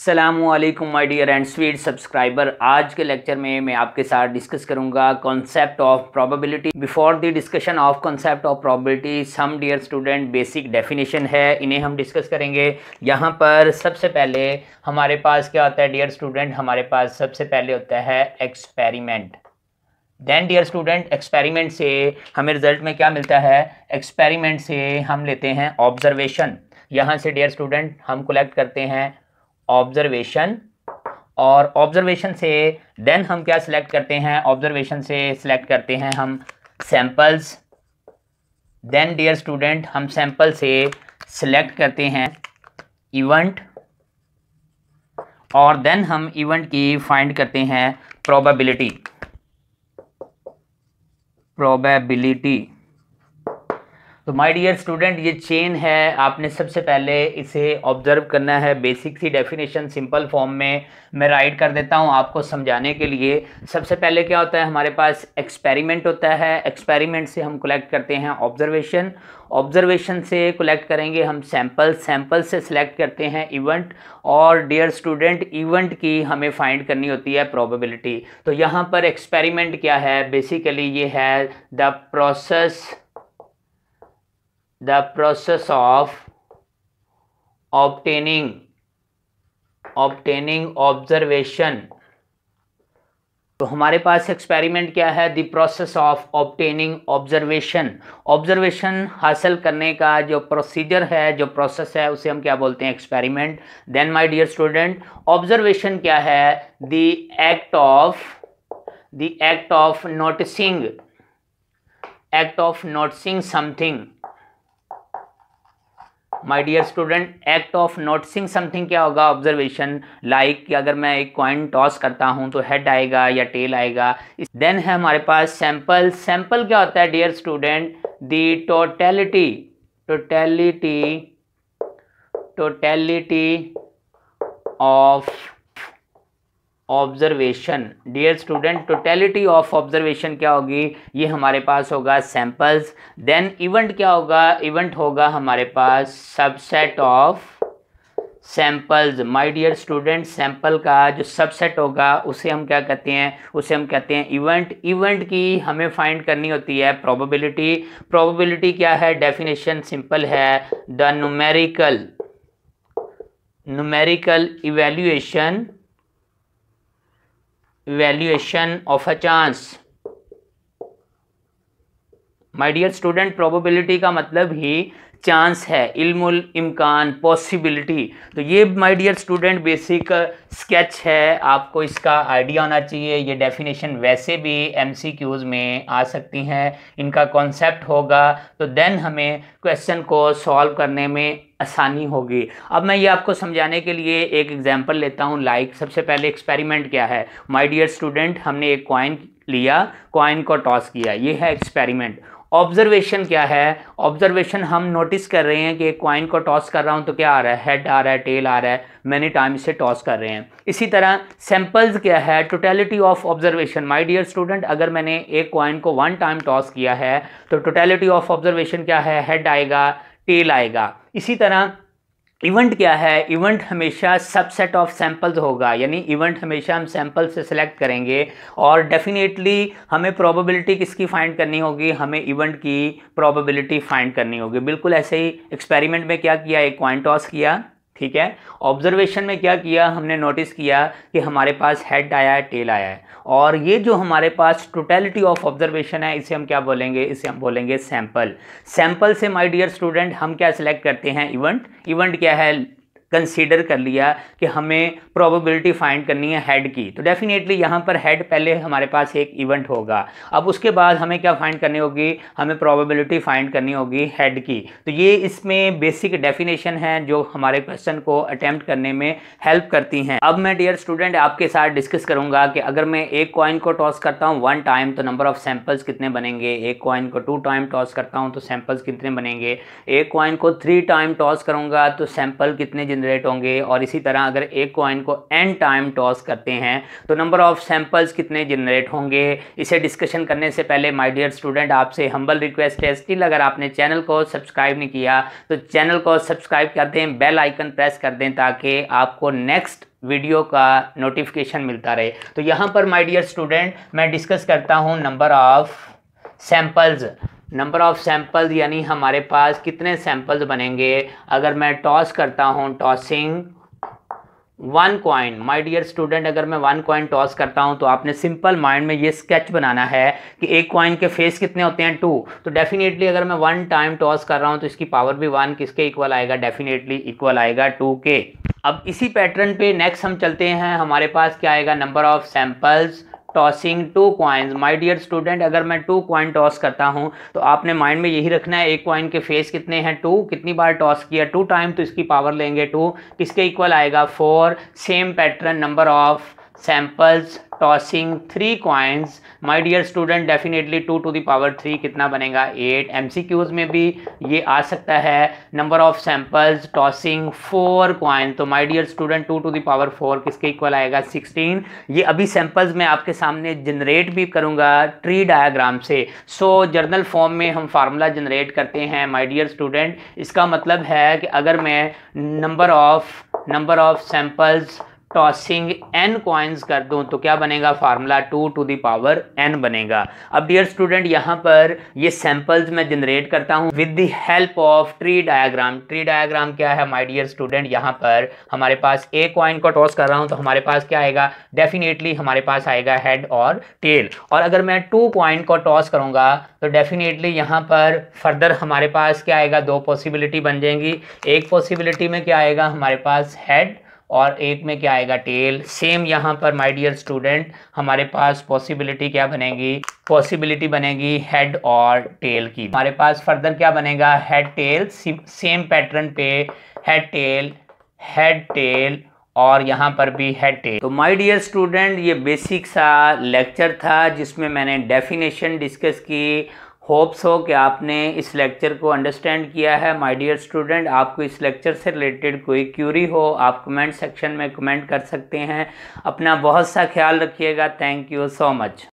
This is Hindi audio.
अस्सलामुअलैकुम my dear and sweet subscriber. आज के लेक्चर में मैं आपके साथ डिस्कस करूंगा concept of probability. Before the discussion of concept of probability some dear student basic definition है, इन्हें हम डिस्कस करेंगे। यहाँ पर सबसे पहले हमारे पास क्या होता है डियर स्टूडेंट, हमारे पास सबसे पहले होता है experiment. Then dear student experiment से हमें रिजल्ट में क्या मिलता है, एक्सपेरिमेंट से हम लेते हैं ऑब्जर्वेशन। यहाँ से डियर स्टूडेंट हम कलेक्ट करते हैं ऑब्जर्वेशन, और ऑब्जर्वेशन से देन हम क्या सिलेक्ट करते हैं, ऑब्जर्वेशन से सिलेक्ट करते हैं हम सैंपल्स। देन डियर स्टूडेंट हम सैंपल से सिलेक्ट करते हैं इवेंट, और देन हम इवेंट की फाइंड करते हैं प्रोबेबिलिटी। तो माय डियर स्टूडेंट ये चेन है, आपने सबसे पहले इसे ऑब्जर्व करना है। बेसिक सी डेफिनेशन सिंपल फॉर्म में मैं राइट कर देता हूँ आपको समझाने के लिए। सबसे पहले क्या होता है, हमारे पास एक्सपेरिमेंट होता है। एक्सपेरिमेंट से हम कलेक्ट करते हैं ऑब्जर्वेशन, ऑब्जर्वेशन से कलेक्ट करेंगे हम सैंपल, सैंपल से सिलेक्ट करते हैं इवेंट, और डियर स्टूडेंट इवेंट की हमें फाइंड करनी होती है प्रोबेबिलिटी। तो यहाँ पर एक्सपेरिमेंट क्या है, बेसिकली ये है the process of obtaining observation। तो हमारे पास एक्सपेरिमेंट क्या है, the process of obtaining observation. Observation हासिल करने का जो प्रोसीजर है, जो प्रोसेस है, उसे हम क्या बोलते हैं, experiment. Then my dear student observation क्या है, the act of noticing something. My dear student act of noticing something क्या होगा, ऑब्जर्वेशन। लाइक कि अगर मैं एक कॉइन टॉस करता हूं तो हेड आएगा या टेल आएगा। देन है हमारे पास सैंपल। सैंपल क्या होता है dear student, the totality of observation. Dear student totality of observation क्या होगी, ये हमारे पास होगा सैंपल्स। देन इवेंट क्या होगा, इवेंट होगा हमारे पास subset of samples. My dear student sample का जो सबसेट होगा उसे हम क्या कहते हैं, उसे हम कहते हैं इवेंट। इवेंट की हमें फाइंड करनी होती है प्रोबेबिलिटी। प्रोबेबिलिटी क्या है, डेफिनेशन सिंपल है, the numerical evaluation of a chance। My dear student probability का मतलब ही चांस है, इल्मुल इम्कान, पॉसिबिलिटी। तो ये my dear student basic sketch है, आपको इसका आइडिया होना चाहिए। ये डेफिनेशन वैसे भी एमसीक्यूज में आ सकती हैं, इनका कॉन्सेप्ट होगा तो देन हमें क्वेश्चन को सॉल्व करने में आसानी होगी। अब मैं ये आपको समझाने के लिए एक एग्जांपल लेता हूँ। लाइक सबसे पहले एक्सपेरिमेंट क्या है, माय डियर स्टूडेंट हमने एक कॉइन लिया, कॉइन को टॉस किया, ये है एक्सपेरिमेंट। ऑब्जर्वेशन क्या है, ऑब्जर्वेशन हम नोटिस कर रहे हैं कि कॉइन को टॉस कर रहा हूं तो क्या आ रहा है, हेड आ रहा है, टेल आ रहा है, मैनी टाइम इसे टॉस कर रहे हैं। इसी तरह सैंपल्स क्या है, totality of observation. My dear student अगर मैंने एक कॉइन को 1 टाइम टॉस किया है तो टोटलिटी ऑफ ऑब्जर्वेशन क्या है, हेड आएगा, टेल आएगा। इसी तरह इवेंट क्या है, इवेंट हमेशा सबसेट ऑफ सैंपल्स होगा, यानी इवेंट हमेशा हम सैंपल से सिलेक्ट करेंगे, और डेफिनेटली हमें प्रोबेबिलिटी किसकी फाइंड करनी होगी, हमें इवेंट की प्रोबेबिलिटी फाइंड करनी होगी। बिल्कुल ऐसे ही एक्सपेरिमेंट में क्या किया, एक कॉइन टॉस किया, ठीक है। ऑब्जर्वेशन में क्या किया, हमने नोटिस किया कि हमारे पास हेड आया है, टेल आया है, और ये जो हमारे पास टोटलिटी ऑफ ऑब्जर्वेशन है इसे हम क्या बोलेंगे, इसे हम बोलेंगे सैंपल। सैंपल से माय डियर स्टूडेंट हम क्या सिलेक्ट करते हैं, इवेंट। इवेंट क्या है, कंसीडर कर लिया कि हमें प्रोबेबिलिटी फाइंड करनी है हेड की, तो डेफिनेटली यहाँ पर हेड पहले हमारे पास एक इवेंट होगा। अब उसके बाद हमें क्या फाइंड करनी होगी, हमें प्रोबेबिलिटी फाइंड करनी होगी हेड की। तो ये इसमें बेसिक डेफिनेशन है जो हमारे क्वेश्चन को अटेम्प्ट करने में हेल्प करती हैं। अब मैं डियर स्टूडेंट आपके साथ डिस्कस करूंगा कि अगर मैं एक कॉइन को टॉस करता हूँ 1 टाइम तो नंबर ऑफ सैंपल्स कितने बनेंगे, एक कॉइन को 2 टाइम टॉस करता हूँ तो सैंपल्स कितने बनेंगे, एक कॉइन को 3 टाइम टॉस करूंगा तो सैंपल कितने जनरेट होंगे, और इसी तरह अगर एक कॉइन को n टाइम टॉस करते हैं तो नंबर ऑफ सैंपल्स कितने जनरेट होंगे। इसे डिस्कशन करने से पहले माय डियर स्टूडेंट आपसे हम्बल रिक्वेस्ट है, स्टिल अगर आपने चैनल को सब्सक्राइब नहीं किया तो चैनल को सब्सक्राइब कर दें, बेल आइकन प्रेस कर दें ताकि आपको नेक्स्ट वीडियो का नोटिफिकेशन मिलता रहे। तो यहाँ पर माय डियर स्टूडेंट मैं डिस्कस करता हूँ number of samples. Number of samples यानी हमारे पास कितने सैम्पल्स बनेंगे अगर मैं टॉस करता हूँ, tossing 1 coin. My dear student अगर मैं 1 कॉइन टॉस करता हूं तो आपने सिंपल माइंड में ये स्केच बनाना है कि एक कॉइन के फेस कितने होते हैं 2। तो डेफिनेटली अगर मैं 1 टाइम टॉस कर रहा हूं तो इसकी पावर भी 1 किसके इक्वल आएगा, डेफिनेटली इक्वल आएगा 2 के। अब इसी पैटर्न पे नेक्स्ट हम चलते हैं, हमारे पास क्या आएगा, number of samples tossing 2 coins. My dear student अगर मैं 2 कॉइन टॉस करता हूं तो आपने माइंड में यही रखना है, एक कॉइन के फेस कितने हैं 2, कितनी बार टॉस किया 2 टाइम, तो इसकी पावर लेंगे 2, किसके इक्वल आएगा 4। Same pattern number of samples tossing 3 coins. My dear student definitely 2 to the power 3 कितना बनेगा 8। एमसीक्यूज में भी ये आ सकता है, number of samples tossing 4 coin. तो my dear student 2 to the power 4 किसके इक्वल आएगा 16। ये अभी सैम्पल्स मैं आपके सामने जनरेट भी करूंगा ट्री डायग्राम से। सो जर्नल फॉर्म में हम फार्मूला जनरेट करते हैं माय डियर स्टूडेंट। इसका मतलब है कि अगर मैं number of samples tossing n coins कर दूं तो क्या बनेगा, formula 2 to the power n बनेगा। अब डियर स्टूडेंट यहाँ पर ये सैंपल्स मैं जनरेट करता हूँ with the help of tree diagram. Tree diagram क्या है माय डियर स्टूडेंट, यहाँ पर हमारे पास एक कॉइन को टॉस कर रहा हूँ तो हमारे पास क्या आएगा, डेफिनेटली हमारे पास आएगा हेड और टेल। और अगर मैं 2 कॉइन को टॉस करूँगा तो डेफिनेटली यहाँ पर फर्दर हमारे पास क्या आएगा, 2 पॉसिबिलिटी बन जाएंगी। एक पॉसिबिलिटी में क्या आएगा हमारे पास हेड और एक में क्या आएगा टेल। सेम यहाँ पर माय डियर स्टूडेंट हमारे पास पॉसिबिलिटी क्या बनेगी, पॉसिबिलिटी बनेगी हेड और टेल की। हमारे पास फर्दर क्या बनेगा, हेड टेल। सेम पैटर्न पे हेड टेल और यहाँ पर भी हेड टेल। तो माय डियर स्टूडेंट ये बेसिक सा लेक्चर था जिसमें मैंने डेफिनेशन डिस्कस की। होप्स हो कि आपने इस लेक्चर को अंडरस्टैंड किया है। माय डियर स्टूडेंट आपको इस लेक्चर से रिलेटेड कोई क्यूरी हो आप कमेंट सेक्शन में कमेंट कर सकते हैं। अपना बहुत सा ख्याल रखिएगा। Thank you so much.